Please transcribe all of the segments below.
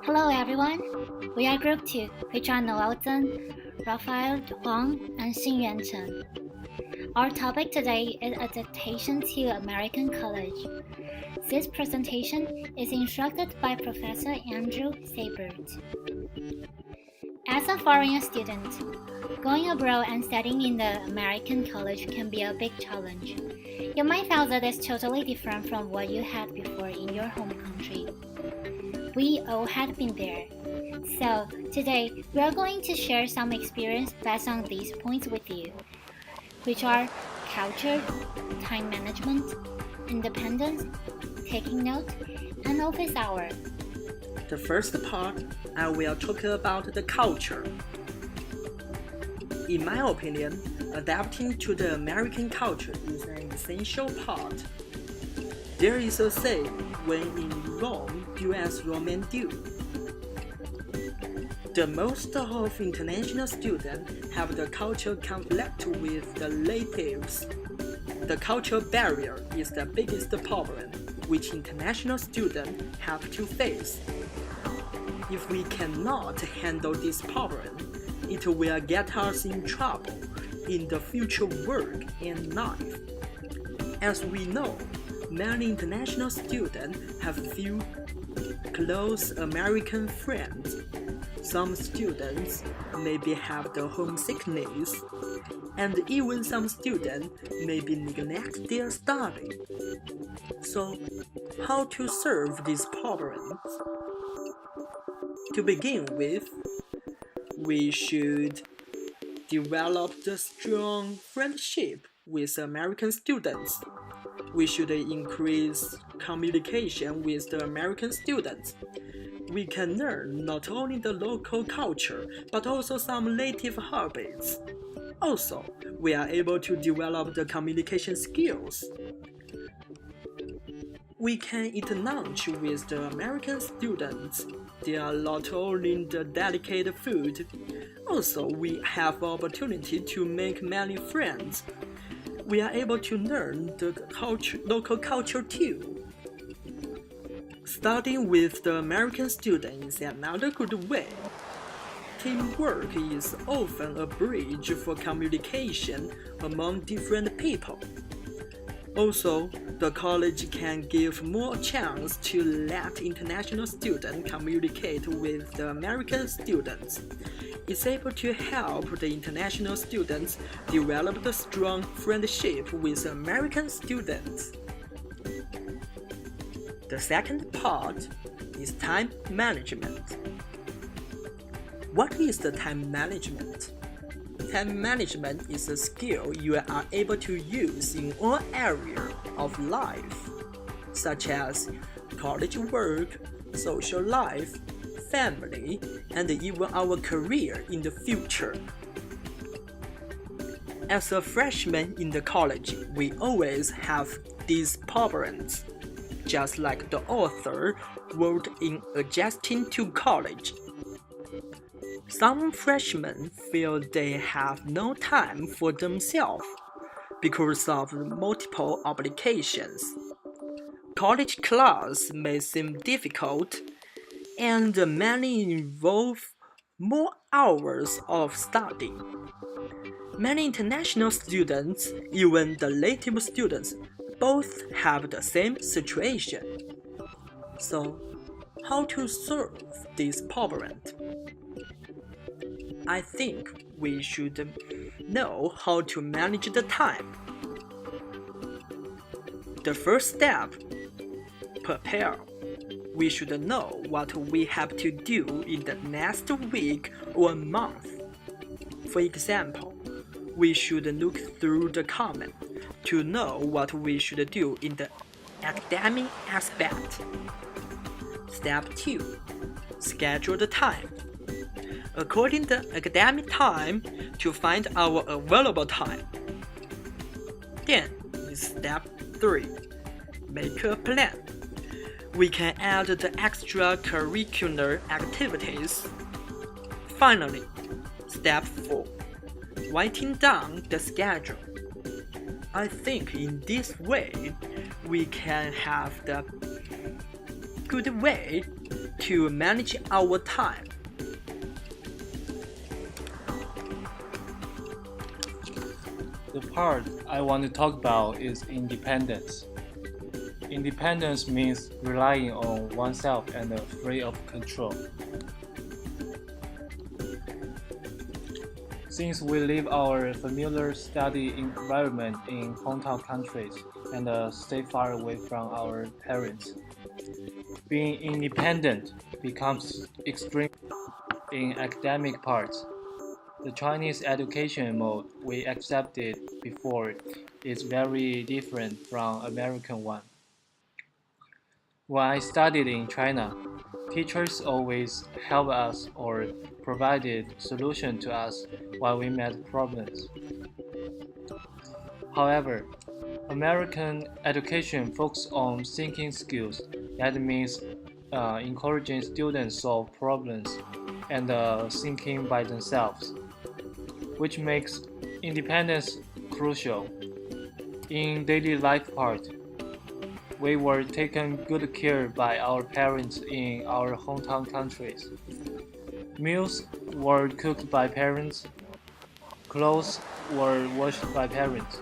Hello everyone, we are Group 2, which are Noelle, Tseng, Raphael, Huang, and Xingyuan Chen. Our topic today is Adaptation to American College. This presentation is instructed by Professor Andrew Seibert. As a foreign student, going abroad and studying in the American college can be a big challenge. You might feel that it's totally different from what you had before in your home country. We all had been there. So, today we are going to share some experience based on these points with you, which are culture, time management, independence, taking note, and office hour. The first part, I will talk about the culture. In my opinion, adapting to the American culture is an essential part. There is a saying, when in Rome, do as Romans do. The most of international students have the cultural conflict with the natives. The cultural barrier is the biggest problem which international students have to face. If we cannot handle this problem, it will get us in trouble in the future work and life. As we know, many international students have few close American friends. Some students maybe have the homesickness, and even some students maybe neglect their study. So, how to solve these problems? To begin with, we should develop the strong friendship with American students. We should increase communication with the American students. We can learn not only the local culture, but also some native habits. Also, we are able to develop the communication skills. We can eat lunch with the American students. They are not only the delicate food, also we have opportunity to make many friends. We are able to learn the local culture too. Studying with the American students is another good way. Teamwork is often a bridge for communication among different people. Also, the college can give more chance to let international students communicate with the American students. It's able to help the international students develop the strong friendship with American students. The second part is time management. What is the time management? Time management is a skill you are able to use in all areas of life, such as college work, social life, family, and even our career in the future. As a freshman in the college, we always have these problems, just like the author wrote in Adjusting to College. Some freshmen feel they have no time for themselves because of multiple obligations. College class may seem difficult, and many involve more hours of study. Many international students, even the native students, both have the same situation. So, how to solve this problem? I think we should know how to manage the time. The first step, prepare. We should know what we have to do in the next week or month. For example, we should look through the comment to know what we should do in the academic aspect. Step 2. Schedule the time. According to academic time, to find our available time. Then, step 3. Make a plan. We can add the extracurricular activities. Finally, step 4. Writing down the schedule. I think in this way, we can have the good way to manage our time. The part I want to talk about is independence. Independence means relying on oneself and free of control. Since we leave our familiar study environment in hometown countries and stay far away from our parents, being independent becomes extreme in academic parts. The Chinese education mode we accepted before is very different from American one. When I studied in China, teachers always helped us or provided solutions to us while we met problems. However, American education focuses on thinking skills. That means encouraging students solve problems and thinking by themselves, which makes independence crucial. In daily life part, we were taken good care by our parents in our hometown countries. Meals were cooked by parents, clothes were washed by parents.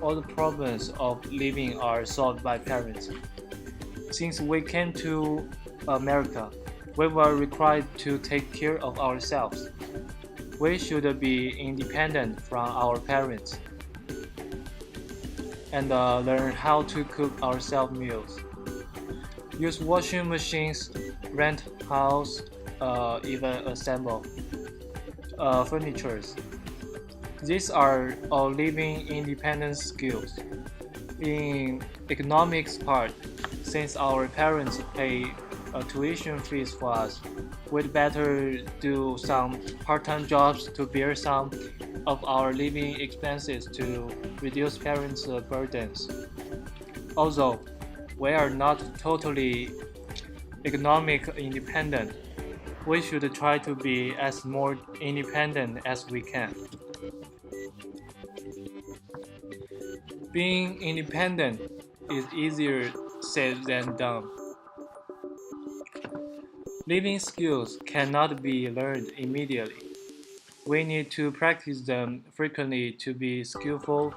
All the problems of living are solved by parents. Since we came to America, we were required to take care of ourselves. We should be independent from our parents and learn how to cook ourselves meals. Use washing machines, rent house, even assemble furniture. These are all living independent skills. In economics part, since our parents pay tuition fees for us, we'd better do some part-time jobs to bear some of our living expenses to reduce parents' burdens. Although we are not totally economic independent, we should try to be as more independent as we can. Being independent is easier said than done. Living skills cannot be learned immediately. We need to practice them frequently to be skillful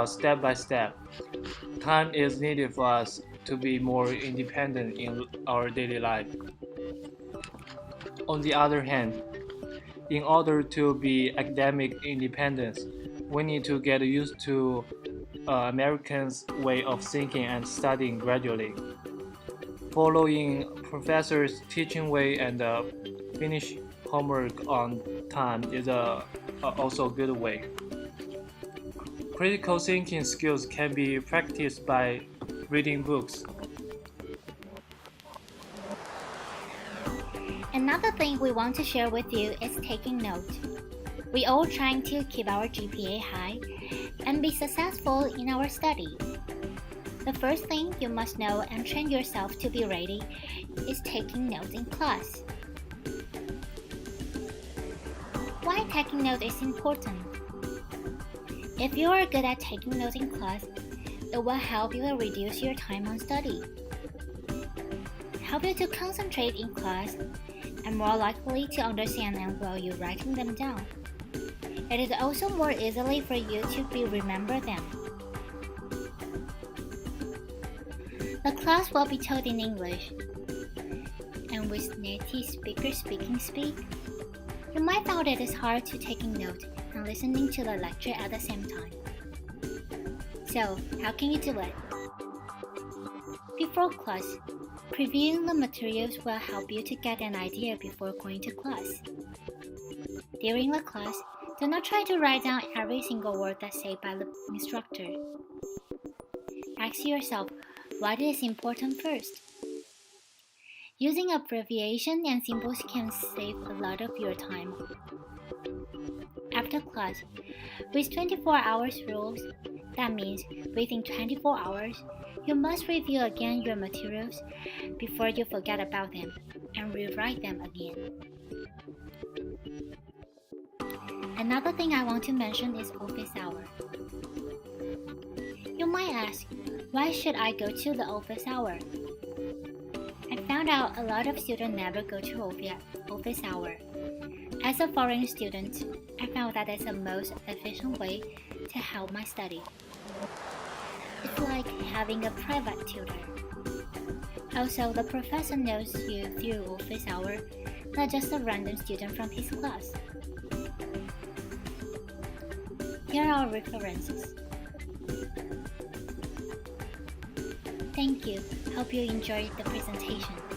step by step. Time is needed for us to be more independent in our daily life. On the other hand, in order to be academic independent, we need to get used to Americans' way of thinking and studying gradually. Following professors' teaching way and finish homework on time is also a good way. Critical thinking skills can be practiced by reading books. Another thing we want to share with you is taking note. We all trying to keep our GPA high and be successful in our study. The first thing you must know and train yourself to be ready is taking notes in class. Why taking notes is important? If you are good at taking notes in class, it will help you reduce your time on study, help you to concentrate in class, and more likely to understand them while you're writing them down. It is also more easily for you to remember them. The class will be taught in English, and with native speakers speaking speak, you might find it is hard to taking notes and listening to the lecture at the same time. So, how can you do it? Before class, previewing the materials will help you to get an idea before going to class. During the class, do not try to write down every single word that's said by the instructor. Ask yourself what is important first. Using abbreviation and symbols can save a lot of your time. After class, with 24 hours rules, that means within 24 hours, you must review again your materials before you forget about them and rewrite them again. Another thing I want to mention is office hour. You might ask, why should I go to the office hour? I found found out a lot of students never go to office hour. As a foreign student, I found that it's the most efficient way to help my study. It's like having a private tutor. Also, the professor knows you through office hour, not just a random student from his class. Here are references. Thank you. Hope you enjoyed the presentation.